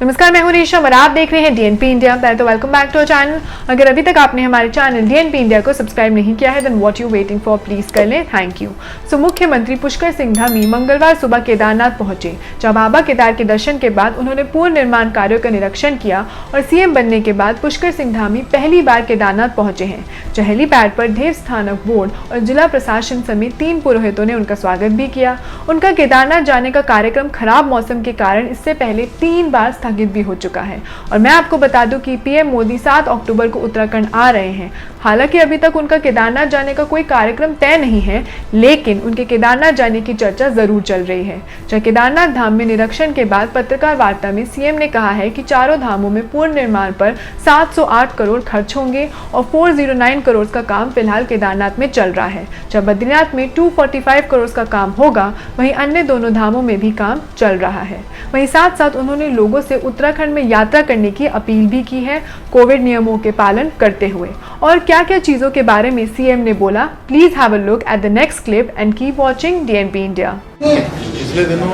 नमस्कार, मैं हूं रेशम और आप देख रहे हैं डीएनपी इंडिया। पहले तो welcome back to our channel. अगर अभी तक आपने हमारे चैनल डीएनपी इंडिया को सब्सक्राइब नहीं किया है then what you waiting for, please कर लें, थैंक यू। सो मुख्यमंत्री पुष्कर सिंह धामी मंगलवार सुबह केदारनाथ पहुंचे, जहां बाबा केदार के दर्शन के बाद उन्होंने पूर्ण निर्माण कार्यों का निरीक्षण किया और सीएम बनने के बाद पुष्कर सिंह धामी पहली बार केदारनाथ पहुंचे हैं। चहली पैड पर देव स्थानक बोर्ड और जिला प्रशासन समेत 3 पुरोहितों ने उनका स्वागत भी किया। उनका केदारनाथ जाने का कार्यक्रम खराब मौसम के कारण इससे पहले 3 बार स्थगित भी हो चुका है। और मैं आपको बता दूं कि पीएम मोदी 7 अक्टूबर को उत्तराखंड आ रहे हैं। हालांकि अभी तक उनका केदारनाथ जाने का कोई कार्यक्रम तय नहीं है, लेकिन उनके केदारनाथ जाने की चर्चा जरूर चल रही है। जहां केदारनाथ धाम में निरीक्षण के बाद पत्रकार वार्ता में सीएम ने कहा है कि चारों धामों में पूर्ण निर्माण पर 708 करोड़ खर्च होंगे और 409 करोड़ का काम फिलहाल केदारनाथ में चल रहा है। जब बद्रीनाथ में 245 करोड़ का काम होगा, वहीं अन्य दोनों धामों में भी काम चल रहा है। वहीं साथ साथ उन्होंने लोगों से उत्तराखंड में यात्रा करने की अपील भी की है, कोविड नियमों के पालन करते हुए। और क्या क्या चीजों के बारे में सीएम ने बोला, please have a look at the next clip and keep watching DNP India. पिछले दिनों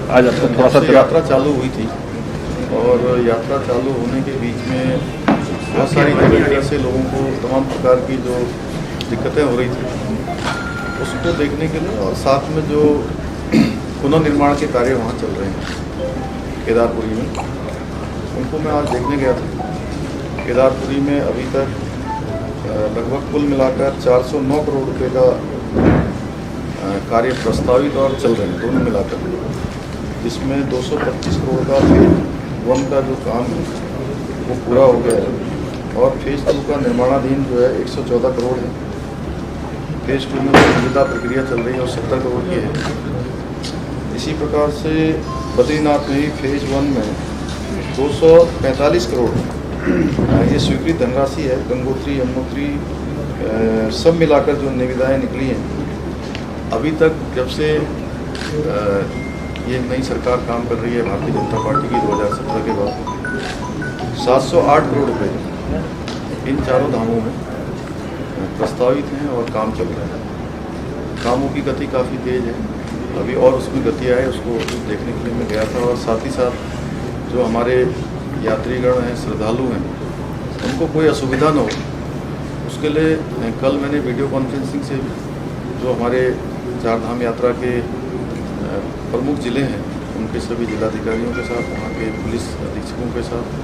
आज आपको थोड़ा सा यात्रा चालू हुई थी और यात्रा चालू होने के बीच में बहुत सारी तरीके से लोगों को तमाम प्रकार की जो दिक्कतें हो रही थी उसको देखने के लिए और साथ में जो पुनर्निर्माण के कार्य वहाँ चल रहे हैं केदारपुरी में, उनको मैं आज देखने गया था। केदारपुरी में अभी तक लगभग कुल मिलाकर 409 करोड़ रुपए का कार्य प्रस्तावित और चल रहे हैं दोनों मिलाकर, जिसमें 225 करोड़ का फेज 1 का जो काम है वो पूरा हो गया है और फेज 2 का निर्माणाधीन जो है 114 करोड़ है। फेज 2 में मौजूदा प्रक्रिया चल रही है और 70 करोड़ की है। इसी प्रकार से बद्रीनाथ में फेज 1 में 245 करोड़ ये स्वीकृत धनराशि है। गंगोत्री यमुनोत्री सब मिलाकर जो निविदाएँ निकली हैं अभी तक, जब से ये नई सरकार काम कर रही है भारतीय जनता पार्टी की 2017 के बाद, 708 करोड़ रुपए इन चारों धामों में प्रस्तावित हैं और काम चल रहा है। कामों की गति काफ़ी तेज़ है, अभी और उसमें गति आए उसको देखने के लिए मैं गया था। और साथ ही साथ जो हमारे यात्रीगण हैं, श्रद्धालु हैं, उनको कोई असुविधा न हो उसके लिए कल मैंने वीडियो कॉन्फ्रेंसिंग से जो हमारे चार धाम यात्रा के प्रमुख ज़िले हैं उनके सभी जिलाधिकारियों के साथ, वहाँ के पुलिस अधीक्षकों के साथ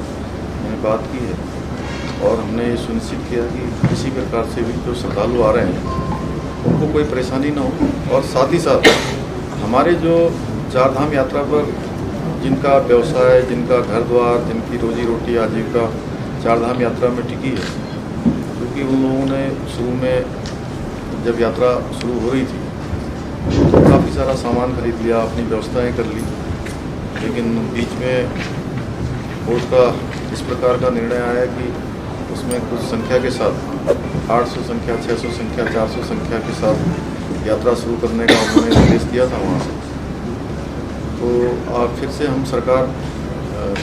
मैंने बात की है और हमने ये सुनिश्चित किया कि किसी प्रकार से भी जो श्रद्धालु आ रहे हैं उनको कोई परेशानी ना हो। और साथ ही साथ हमारे जो चार धाम यात्रा पर जिनका व्यवसाय, जिनका घर द्वार, जिनकी रोजी रोटी आजीविका चार धाम यात्रा में टिकी है, क्योंकि उन लोगों ने शुरू में जब यात्रा शुरू हो रही थी तो काफ़ी सारा सामान खरीद लिया, अपनी व्यवस्थाएं कर ली, लेकिन बीच में बोर्ड का इस प्रकार का निर्णय आया कि उसमें कुछ संख्या के साथ 800 संख्या, 600 संख्या, 400 संख्या के साथ यात्रा शुरू करने का उन्होंने निर्देश दिया था वहाँ से। तो फिर से हम सरकार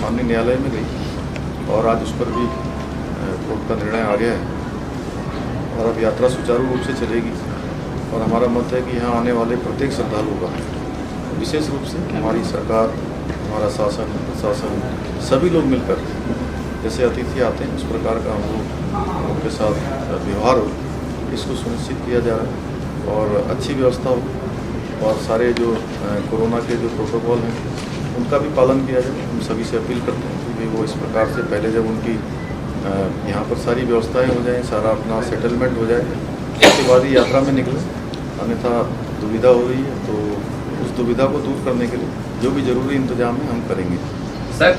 माननीय न्यायालय में गई और आज उस पर भी कोर्ट का निर्णय आ गया है और अब यात्रा सुचारू रूप से चलेगी। और हमारा मत है कि यहाँ आने वाले प्रत्येक श्रद्धालु का विशेष रूप से हमारी सरकार, हमारा शासन, प्रशासन, सभी लोग मिलकर जैसे अतिथि आते हैं उस प्रकार का हम लोग उनके साथ व्यवहार हो, इसको सुनिश्चित किया जा रहा है और अच्छी व्यवस्था हो और सारे जो कोरोना के जो प्रोटोकॉल हैं उनका भी पालन किया जाए। हम सभी से अपील करते हैं कि वो इस प्रकार से पहले जब उनकी यहाँ पर सारी व्यवस्थाएं हो जाएं, सारा अपना सेटलमेंट हो जाए, उसके बाद ही यात्रा में निकले। अन्यथा दुविधा हो रही है तो उस दुविधा को दूर करने के लिए जो भी जरूरी इंतजाम है हम करेंगे। सर